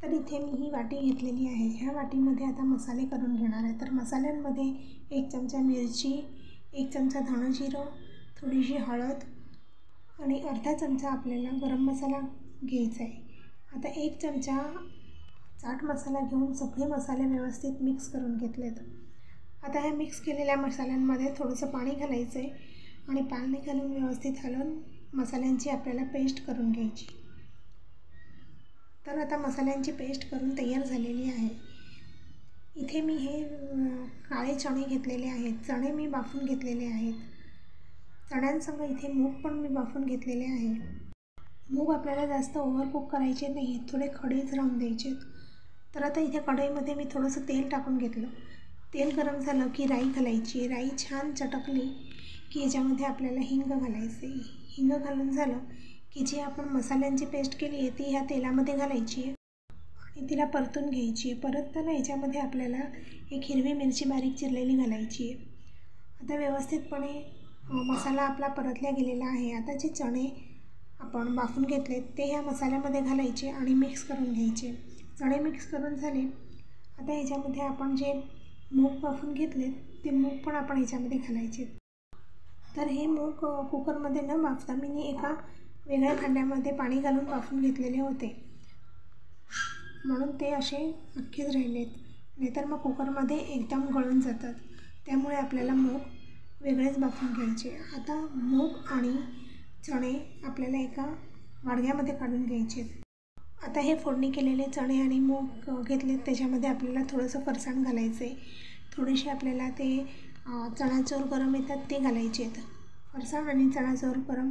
तर इथे मी ही वाटी घेतलेली आहे। ह्या वाटीमध्ये आता मसाले करून घेणार आहे। तर मसाल्यांमध्ये 1 चमचा मिरची, 1 चमचा धणं जिरं, थोडीशी हळद आणि अर्धा चमचा आपल्याला गरम मसाला घ्यायचा आहे। आता 1 चमचा चाट मसाला घेऊन सगळे मसाले व्यवस्थित मिक्स करून घेतलेत। आता ह्या मिक्स केलेल्या मसाल्यांमध्ये थोडंसं पाणी घालायचं आहे आणि पाणी घालून व्यवस्थित हलवून मसाल्यांची आपल्याला पेस्ट करून घ्यायची। तर आता मसाल्यांची पेस्ट करून तयार झालेली आहे। इथे मी हे काळे चणे घेतलेले आहेत। चणे मी बाफून घेतलेले आहेत। चण्यांसंग इथे मूग पण मी बाफून घेतलेले आहे। मूग आपल्याला जास्त ओव्हरकुक करायचे नाही, थोडे खडेच राहून द्यायचे। तर आता इथे कढईमध्ये मी थोडंसं तेल टाकून घेतलं। तेल गरम झालं की राई घालायची। राई छान चटकली की याच्यामध्ये आपल्याला हिंग घालायचे। हिंग घालून झालं की जी आपण मसाल्यांची पेस्ट केली आहे ती ह्या तेलामध्ये घालायची आणि तिला परतून घ्यायची। परतताना याच्यामध्ये आपल्याला एक हिरवी मिरची बारीक चिरलेली घालायची आहे। आता व्यवस्थितपणे मसाला आपला परतला गेलेला आहे। आता जे चणे आपण बाफून घेतलेत ते ह्या मसाल्यामध्ये घालायचे आणि मिक्स करून घ्यायचे। चणे मिक्स करून झाले। आता ह्याच्यामध्ये आपण जे मूग बाफून घेतलेत ते मूग पण आपण ह्याच्यामध्ये घालायचे। तर हे मूग कुकरमध्ये न बाफता मी एका वेगळ्या भांड्यामध्ये पाणी घालून बाफून घेतलेले होते, म्हणून ते असे अख्खेच राहिलेत। नाहीतर मग कुकरमध्ये एकदम गळून जातात। त्यामुळे आपल्याला मूग वेगळेच बाफून घ्यायचे। आता मूग आणि चणे आपल्याला एका वाडग्यामध्ये काढून घ्यायचे। आता हे फोडणी केलेले चणे आणि मूग घेतलेत त्याच्यामध्ये आपल्याला थोडंसं फरसाण घालायचं आहे। थोडेसे आपल्याला ते चणाचूर गरम येतात ते घालायचे आहेत। फरसाण आणि चणाचूर गरम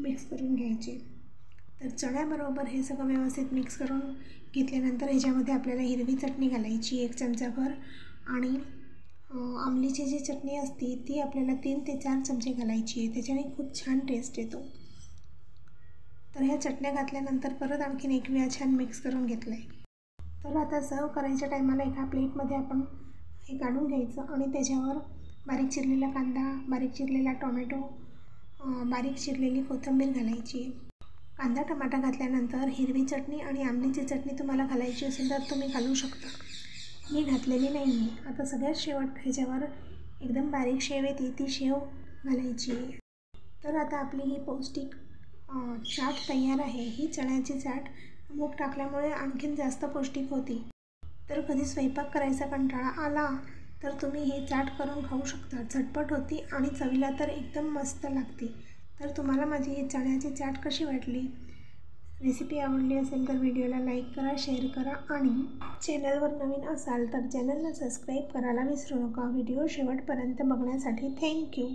मिक्स करून घ्यायचे। तर चण्याबरोबर हे सगळं व्यवस्थित मिक्स करून घेतल्यानंतर ह्याच्यामध्ये आपल्याला हिरवी चटणी घालायची 1 चमचाभर आणि आमलीची जी चटणी असते ती आपल्याला 3 ते 4 चमचे घालायची आहे। त्याच्याने खूप छान टेस्ट येतो। तर ह्या चटण्या घातल्यानंतर परत आणखीन एक वेळा छान मिक्स करून घेतलं आहे। तर आता सर्व करायच्या टायमाला एका प्लेटमध्ये आपण हे काढून घ्यायचं आणि त्याच्यावर बारीक चिरलेला कांदा, बारीक चिरलेला टोमॅटो, बारीक चिरलेली कोथिंबीर घालायची। कांदा टमाटा घातल्यानंतर हिरवी चटणी आणि आमलीची चटणी तुम्हाला घालायची असेल तर तुम्ही घालू शकता। मी घातलेली नाही आहे। आता सगळ्यात शेवट ह्याच्यावर एकदम बारीक शेव येते ती शेव घालायची। तर आता आपली ही पौष्टिक चाट तयार आहे। ही चण्याची चाट मूग टाकल्यामुळे आणखीन जास्त पौष्टिक होती। तर कधी स्वयंपाक करायचा कंटाळा आला तर तुम्ही ही चाट करून खाऊ शकता। झटपट होती आणि चवीला तर एकदम मस्त लागते। तर तुम्हाला माझी ही चण्याची चाट कशी वाटली? रेसिपी आवडली असेल तर व्हिडिओला लाईक करा, शेअर करा आणि चॅनलवर नवीन असाल तर चॅनलला सबस्क्राईब करायला विसरू नका। व्हिडिओ शेवटपर्यंत बघण्यासाठी थँक्यू।